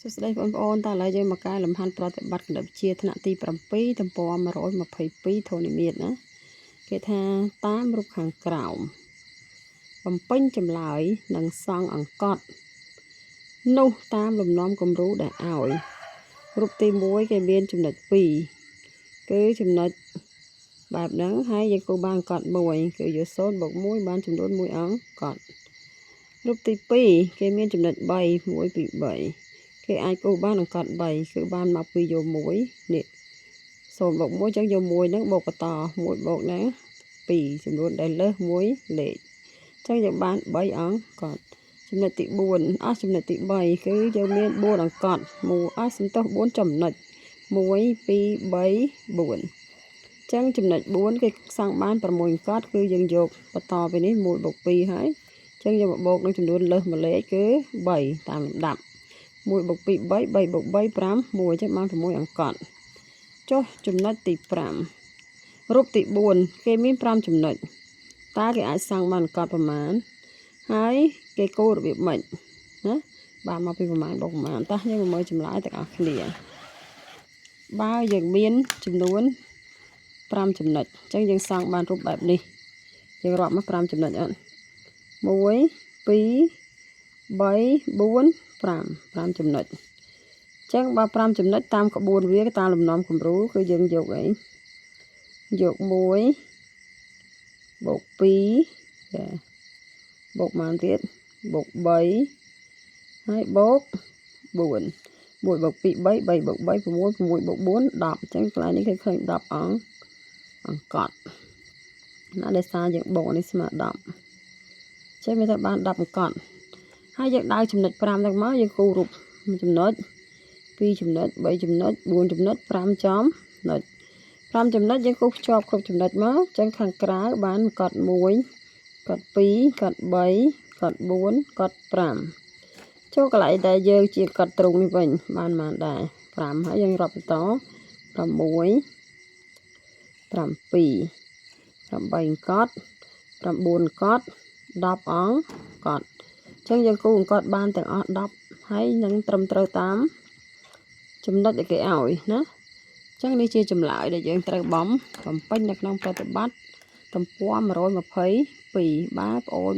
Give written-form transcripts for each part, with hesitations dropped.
សួស្តីបងប្អូនតើឥឡូវយើងមកកែលំហាត់ប្រតិបត្តិគណិតវិទ្យាថ្នាក់ទី7ទំព័រ122ធនមាត្រណាគេថាតាមរូបខាងក្រោមបំពេញចម្លើយនិងសង់អង្កត់នោះតាមលំនាំគំរូដែលឲ្យរូបទី1គេមានចំណុច2គឺចំណុចបែបហ្នឹងហើយយើងគូបានអង្កត់1គឺយក0បូក1បានចំនួន1អង្កត់រូបទី2គេមានចំណុច3 1 2 3គេអាចគូបានអង្កត់3គឺបានមកពីយក1នេះ0បូក1ចឹងយក1ហ្នឹងបូកបន្ត1បូកណា2ចំនួនដែលលើស1លេខចឹងយើងបាន3អង្កត់ចំណុចទី4ចំណុចទី3គឺយើងមាន4អង្កត់សំទោស4ចំណុច1 2 3 4ចឹងចំណុច4គេសង់បាន6អង្កត់គឺយើងយកបន្តពីនេះ1បូក2ហើយចឹងយើងមកបូកនឹងចំនួនលើសមួយលេខគឺ3តាមលំដាប់1បូក2 3 3បូក3 5 1ចឹងបាន6អង្កត់ចុះចំណុចទី5រូបទី4គេមាន5ចំណុចតើគេអាចសង់បានអង្កត់ប្រមាណហើយគេគូរបៀបម៉េចណាបានមកពីប្រមាណបូកប្រមាណតោះយើងមកមើលចម្លើយទាំងអស់គ្នាបើយើងមានចំនួន5ចំណុចអញ្ចឹងយើងសង់បានរូបបែបនេះយើងរាប់មក5ចំណុចអត់1 2 3 4 5ចំណុចអញ្ចឹងបើ5ចំណុចតាមក្បួនវាតាមលំនាំគំរូគឺយើងយកអីយក1បូក2ចាបូកបានទៀតបូក3ហើយបូក4 1បូក2 3 3បូក3 6 6បូក4 10អញ្ចឹងកន្លែងនេះគេឃើញ10អង្កត់ណាដោយសារយើងបូកនេះស្មើ10ចេះមានតែបាន10អង្កត់ហើយយើងដៅចំណុច5ហ្នឹងមកយើងគូរូប1ចំណុច2ចំណុច3ចំណុច4ចំណុច5ចំណុច5ចំណុចយើងគូភ្ជាប់គ្រប់ចំណុចមកអញ្ចឹងខាងក្រៅបានកត់1កត់2កត់3កត់4កត់5ចូលកន្លែងដែលយើងជាកត់ទ្រូងនេះវិញបានប៉ុន្មានដែរ5ហើយយើងរាប់បន្ត6 7 8អង្កត់9អង្កត់10អង្កត់អញ្ចឹងយើងគូអង្កត់បានទាំងអស់10ហើយនឹងត្រឹមត្រូវតាមចំណុចដែលគេឲ្យណាអញ្ចឹងនេះជាចម្លើយដែលយើងត្រូវបំពេញនៅក្នុងប្រតិបត្តិទំព័រ122បាទបងអូន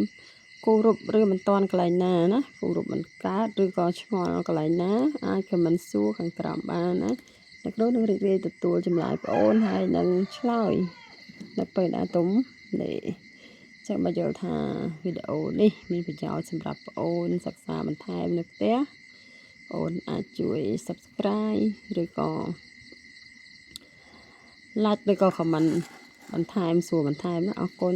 គូរពឬមិនតាន់កន្លែងណាណាគូរពមិនកើតឬក៏ឆ្ងល់កន្លែងណាអាចខមមិនសួរខាងក្រោមបានណាអ្នកគ្រូនឹងរីករាយទទួលចម្លើយបងអូនហើយនឹងឆ្លើយនៅពេលដែលទុំនេះចាំមកយល់ថាវីដេអូនេះមានប្រយោជន៍សម្រាប់បងអូនសិក្សាបន្ថែមនៅផ្ទះបងអូនអាចជួយ Subscribe ឬក៏ Like ឬក៏ Comment បន្ថែមសួរបន្ថែមណាអរគុណ